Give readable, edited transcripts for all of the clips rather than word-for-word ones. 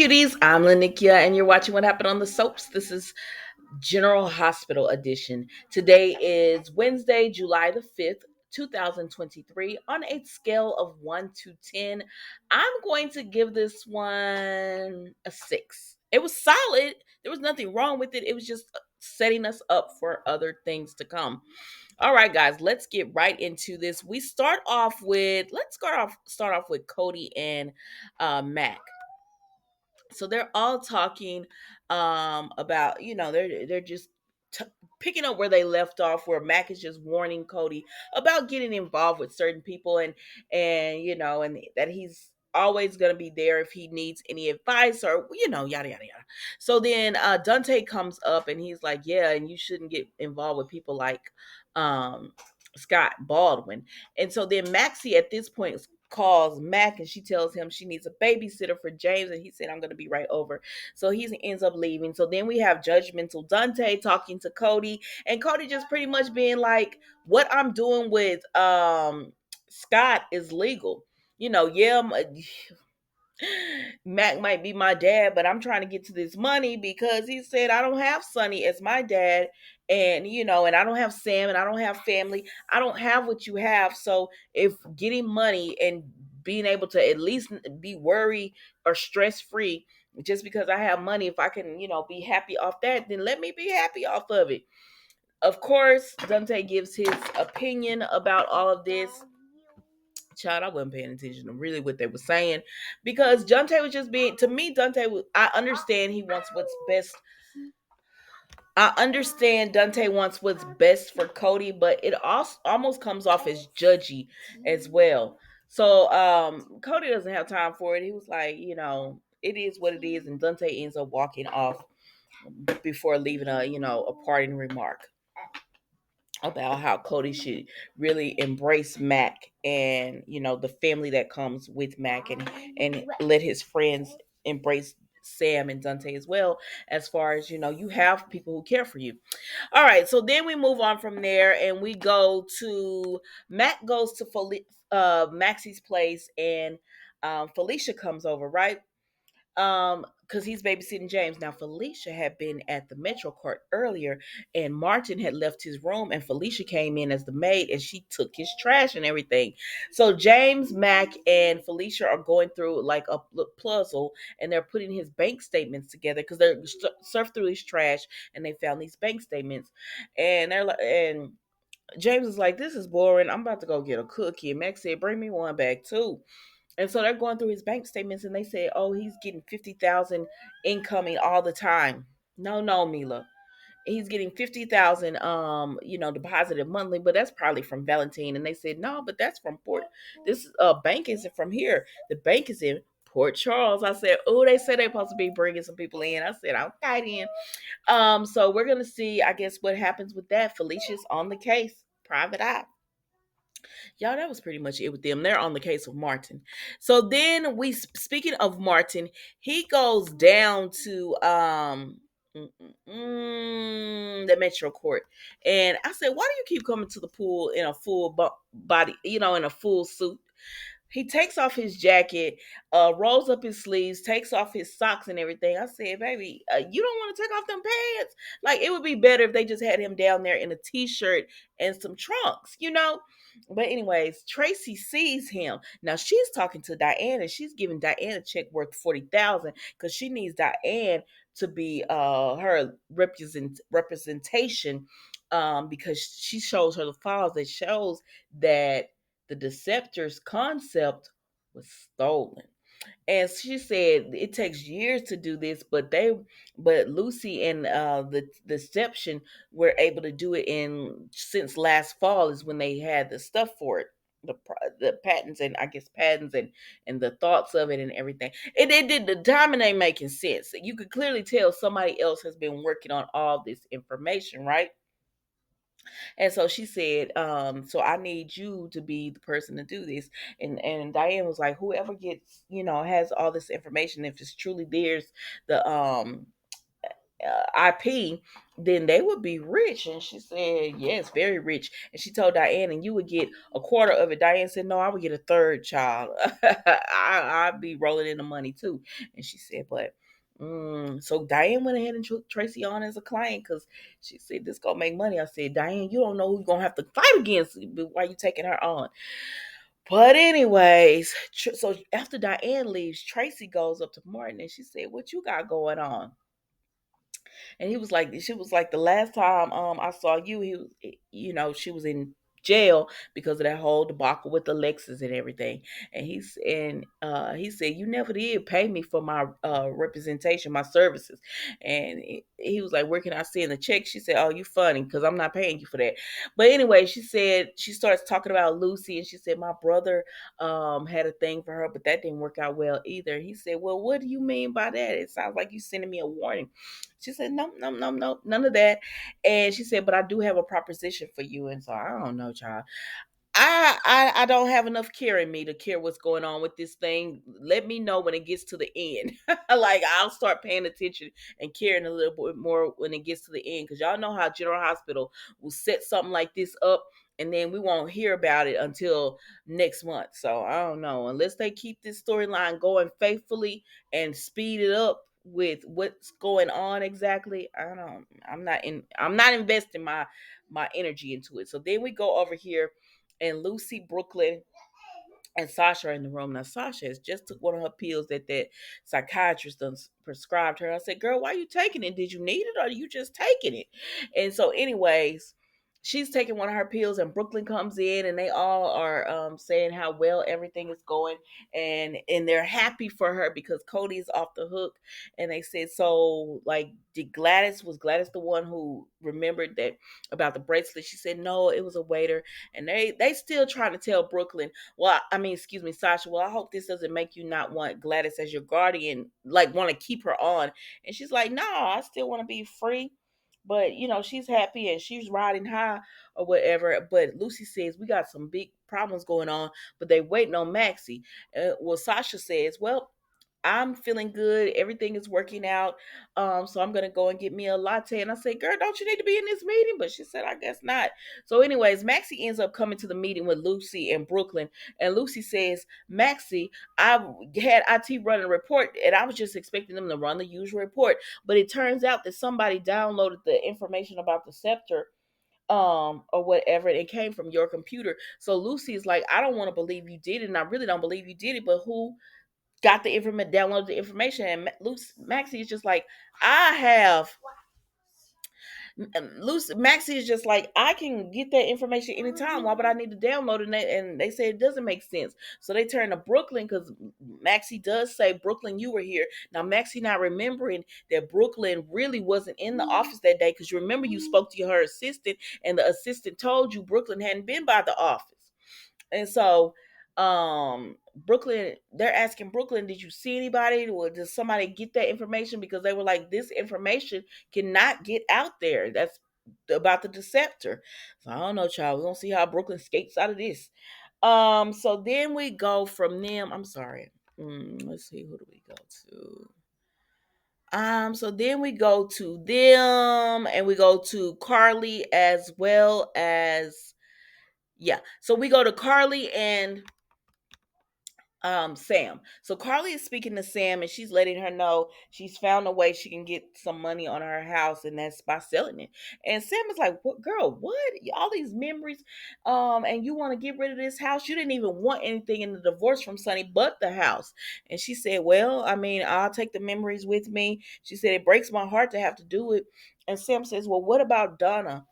cuties. I'm Lanikia, and you're watching What Happened on the Soaps. This is General Hospital Edition. Today is Wednesday, July the 5th, 2023. On a scale of 1 to 10, I'm going to give this one a 6. It was solid. There was nothing wrong with it. It was just setting us up for other things to come. All right, guys, let's get right into this. We start off with let's start off with Cody and Mac. So they're all talking about, they're just t- picking up where they left off, where Mac is just warning Cody about getting involved with certain people, and that he's always going to be there if he needs any advice, or yada yada yada. So then Dante comes up and he's like, yeah, and you shouldn't get involved with people like um Scott Baldwin. And so then Maxie at this point calls Mac and she tells him she needs a babysitter for James, and he said, I'm going to be right over. So he ends up leaving. So then we have judgmental Dante talking to Cody, and Cody just pretty much being like, what I'm doing with Scott is legal. Yeah, Mac might be my dad, but I'm trying to get to this money because he said I don't have Sonny as my dad, and I don't have Sam, and I don't have family. I don't have what you have. So if getting money and being able to at least be worry or stress free, just because I have money, if I can, be happy off that, then let me be happy off of it. Of course, Dante gives his opinion about all of this. Child, I wasn't paying attention to really what they were saying, because Dante was just being, to me, I understand he wants what's best. I understand Dante wants what's best for Cody, but it also almost comes off as judgy as well. So Cody doesn't have time for it. He was like, it is what it is, and Dante ends up walking off before leaving a parting remark about how Cody should really embrace Mac, and the family that comes with Mac, and let his friends embrace Sam and Dante as well, as far as you have people who care for you. All right, so then we move on from there, and we go to Mac goes to Maxie's place, and Felicia comes over, right? Because he's babysitting James. Now Felicia had been at the Metro Court earlier, and Martin had left his room, and Felicia came in as the maid, and she took his trash and everything. So James, Mac, and Felicia are going through like a puzzle, and they're putting his bank statements together because they're surfed through his trash, and they found these bank statements, and they're like, and James is like, this is boring. I'm about to go get a cookie. And Max said, bring me one back too. And so they're going through his bank statements, and they say, oh, he's getting 50,000 incoming all the time. No, no, Mila. He's getting 50,000 deposited monthly, but that's probably from Valentine. And they said, no, but that's from Port. This bank isn't from here. The bank is in Port Charles. I said, oh, they said they're supposed to be bringing some people in. I said, okay then. So we're gonna see, I guess, what happens with that. Felicia's on the case. Private eye. Y'all, that was pretty much it with them. They're on the case of Martin. So then speaking of Martin, he goes down to the Metro Court, and I said, why do you keep coming to the pool in a full body, in a full suit? He takes off his jacket, rolls up his sleeves, takes off his socks and everything. I said, baby, you don't want to take off them pants? Like, it would be better if they just had him down there in a t-shirt and some trunks. But anyways, Tracy sees him. Now she's talking to Diane, and she's giving Diane a check worth 40,000 because she needs Diane to be her representation, because she shows her the files that shows that the Deceptors concept was stolen. And she said it takes years to do this, but Lucy and the Deception were able to do it in since last fall is when they had the stuff for it, the patents, and I guess patents, and the thoughts of it and everything. It did, the timing ain't making sense. You could clearly tell somebody else has been working on all this information, right? And so she said, so I need you to be the person to do this. And Diane was like, whoever gets, has all this information, if it's truly theirs, the IP, then they would be rich. And she said, yes, very rich. And she told Diane, and you would get a quarter of it. Diane said, no, I would get a third child. I'd be rolling in the money too. And she said, but so Diane went ahead and took Tracy on as a client because she said this gonna make money. I said, Diane, you don't know who you're gonna have to fight against while you taking her on. But anyways, so after Diane leaves, Tracy goes up to Martin and she said, what you got going on? And he was like, she was like, the last time I saw you, she was in jail because of that whole debacle with the Lexus and everything. And he said, you never did pay me for my representation, my services. And he was like, where can I send the check? She said, oh, you funny because I'm not paying you for that. But anyway, she said, she starts talking about Lucy, and she said, my brother had a thing for her, but that didn't work out well either. He said, well, what do you mean by that? It sounds like you sending me a warning. She said, no, no, no, no, none of that. And she said, but I do have a proposition for you. And so I don't know, child. I don't have enough care in me to care what's going on with this thing. Let me know when it gets to the end. Like I'll start paying attention and caring a little bit more when it gets to the end. Because y'all know how General Hospital will set something like this up, and then we won't hear about it until next month. So I don't know. Unless they keep this storyline going faithfully and speed it up with what's going on exactly, I'm not investing my energy into it. So then we go over here, and Lucy, Brooklyn, and Sasha are in the room. Now Sasha has just took one of her pills that psychiatrist done prescribed her. I said, girl, why are you taking it? Did you need it or are you just taking it? And so anyways, she's taking one of her pills, and Brooklyn comes in, and they all are saying how well everything is going, and they're happy for her because Cody is off the hook. And they said, so like, did Gladys the one who remembered that about the bracelet? She said no, it was a waiter. And they still trying to tell Brooklyn, well, I mean, excuse me, Sasha, well, I hope this doesn't make you not want Gladys as your guardian, like want to keep her on. And she's like, no, I still want to be free. But she's happy and she's riding high or whatever. But Lucy says we got some big problems going on, but they waiting on Maxie. Well, Sasha says, well, I'm feeling good. Everything is working out. So I'm gonna go and get me a latte. And I said, girl, don't you need to be in this meeting? But she said, I guess not. So, anyways, Maxie ends up coming to the meeting with Lucy and Brooklyn. And Lucy says, Maxie, I had IT run a report, and I was just expecting them to run the usual report. But it turns out that somebody downloaded the information about the scepter or whatever, and it came from your computer. So Lucy is like, I don't want to believe you did it, and I really don't believe you did it, but who got the information, downloaded the information? And Maxie is just like, I have. Lucy Maxie is just like, I can get that information anytime. Why would I need to download it? And they say it doesn't make sense. So they turn to Brooklyn because Maxie does say, Brooklyn, you were here. Now Maxie not remembering that Brooklyn really wasn't in the office that day, because you remember you spoke to her assistant, and the assistant told you Brooklyn hadn't been by the office. And so Brooklyn, they're asking Brooklyn, did you see anybody, or did somebody get that information? Because they were like, this information cannot get out there. That's about the deceptor. So I don't know, child. We're gonna see how Brooklyn skates out of this. So then we go from them. I'm sorry. Let's see, who do we go to? So then we go to them, and we go to Carly as well as, yeah. So we go to Carly and Sam. So Carly is speaking to Sam, and she's letting her know she's found a way she can get some money on her house, and that's by selling it. And Sam is like, what, girl, what, all these memories, and you want to get rid of this house? You didn't even want anything in the divorce from Sonny but the house. And she said, well, I mean, I'll take the memories with me. She said, it breaks my heart to have to do it. And Sam says, well, what about Donna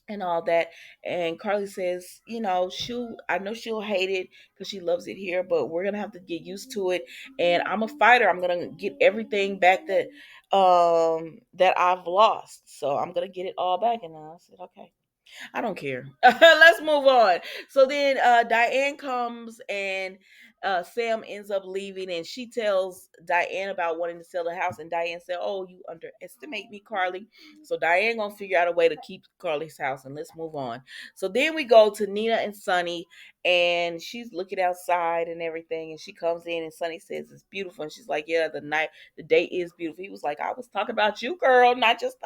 and all that? And Carly says, I know she'll hate it because she loves it here, but we're gonna have to get used to it. And I'm a fighter. I'm gonna get everything back that I've lost. So I'm gonna get it all back. And I said, okay. I don't care. Let's move on. So then Diane comes, and Sam ends up leaving, and she tells Diane about wanting to sell the house, and Diane said, "Oh, you underestimate me, Carly." So Diane gonna figure out a way to keep Carly's house, and let's move on. So then we go to Nina and Sonny, and she's looking outside and everything, and she comes in, and Sonny says it's beautiful, and she's like, "Yeah, the day is beautiful." He was like, "I was talking about you, girl, not just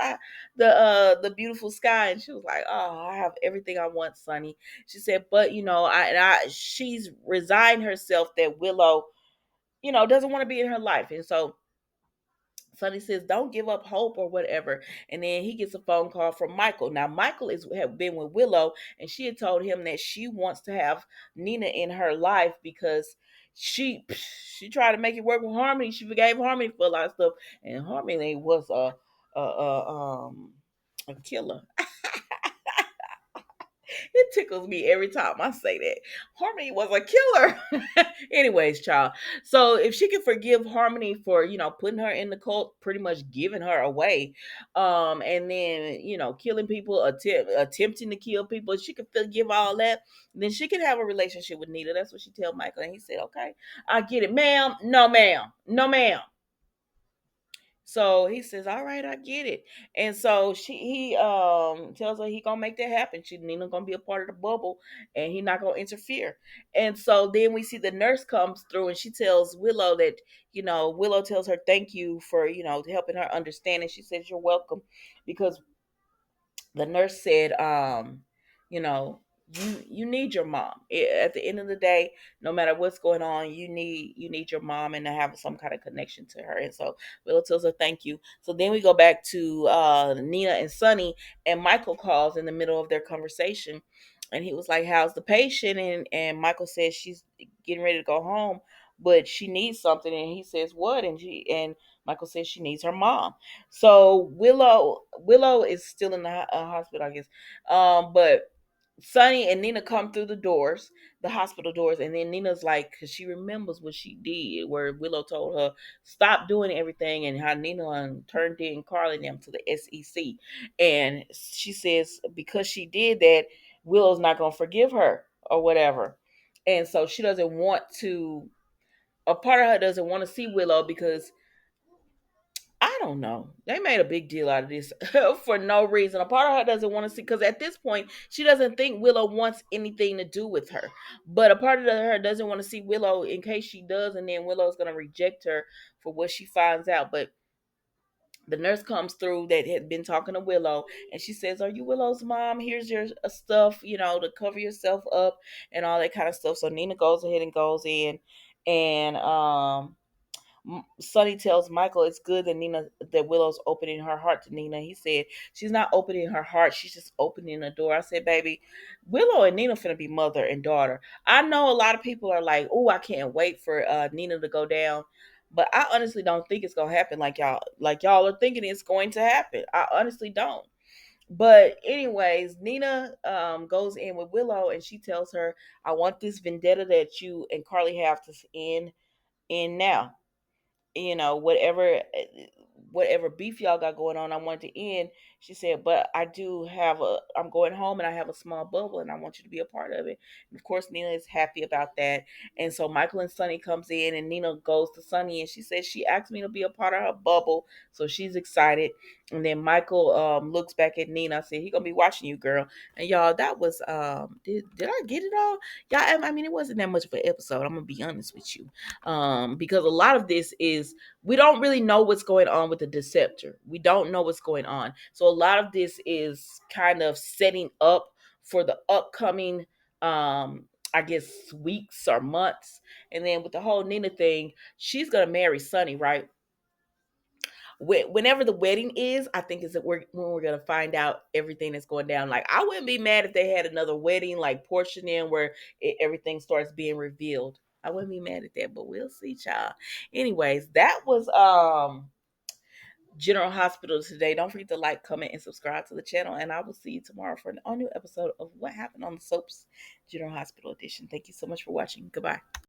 the beautiful sky." And she was like, "Oh, I have everything I want, Sonny." She said, "But she's resigned herself that Willow, doesn't want to be in her life." And so Sonny says, "Don't give up hope or whatever." And then he gets a phone call from Michael. Now Michael is have been with Willow, and she had told him that she wants to have Nina in her life because she tried to make it work with Harmony. She forgave Harmony for a lot of stuff, and Harmony was a killer. It tickles me every time I say that. Harmony was a killer. Anyways, child. So if she could forgive Harmony for, putting her in the cult, pretty much giving her away, and then, killing people, attempting to kill people, if she could forgive all that, then she could have a relationship with Nita. That's what she tell Michael. And he said, "Okay, I get it, ma'am. No, ma'am. No, ma'am." So he says, "All right, I get it." And so he tells her he gonna make that happen. Nina gonna be a part of the bubble, and he not gonna interfere. And so then we see the nurse comes through, and she tells Willow that, Willow tells her thank you for, helping her understand. And she says, "You're welcome," because the nurse said, you know, you need your mom. At the end of the day, no matter what's going on, you need your mom and to have some kind of connection to her. And so Willow tells her thank you. So then we go back to Nina and Sonny, and Michael calls in the middle of their conversation, and he was like, "How's the patient?" And Michael says she's getting ready to go home, but she needs something. And he says, "What?" And Michael says she needs her mom. So Willow is still in the hospital, I guess. But Sonny and Nina come through the doors, the hospital doors, and then Nina's like, because she remembers what she did, where Willow told her stop doing everything, and how Nina turned in Carly and them to the SEC, and she says because she did that, Willow's not gonna forgive her or whatever, and so she doesn't want to. A part of her doesn't want to see Willow because I don't know. They made a big deal out of this for no reason. A part of her doesn't want to see, because at this point, she doesn't think Willow wants anything to do with her. But a part of her doesn't want to see Willow in case she does, and then Willow's going to reject her for what she finds out. But the nurse comes through that had been talking to Willow, and she says, "Are you Willow's mom? Here's your stuff, to cover yourself up and all that kind of stuff." So Nina goes ahead and goes in, and Sonny tells Michael it's good that Willow's opening her heart to Nina. He said she's not opening her heart; she's just opening the door. I said, "Baby, Willow and Nina finna be mother and daughter." I know a lot of people are like, "Oh, I can't wait for Nina to go down," but I honestly don't think it's gonna happen like y'all are thinking it's going to happen. I honestly don't. But anyways, Nina goes in with Willow, and she tells her, "I want this vendetta that you and Carly have to end now. Whatever beef y'all got going on, I want to end." She said, "But I'm going home, and I have a small bubble, and I want you to be a part of it." And of course, Nina is happy about that. And so Michael and Sonny comes in, and Nina goes to Sonny, and she says she asked me to be a part of her bubble. So she's excited. And then Michael looks back at Nina. I said, "He gonna be watching you, girl." And y'all, that was did I get it all? Y'all, I mean, it wasn't that much of an episode. I'm gonna be honest with you. Because a lot of this is we don't really know what's going on with the Deceptor. We don't know what's going on. So a lot of this is kind of setting up for the upcoming, I guess, weeks or months. And then with the whole Nina thing, she's gonna marry Sonny, right? Whenever the wedding is, I think is that when we're gonna find out everything that's going down. Like, I wouldn't be mad if they had another wedding, like Portia in, where everything starts being revealed. I wouldn't be mad at that, but we'll see, child. Anyways, that was General Hospital today. Don't forget to like, comment, and subscribe to the channel, and I will see you tomorrow for an all new episode of What Happened on the Soaps General Hospital edition. Thank you so much for watching. Goodbye.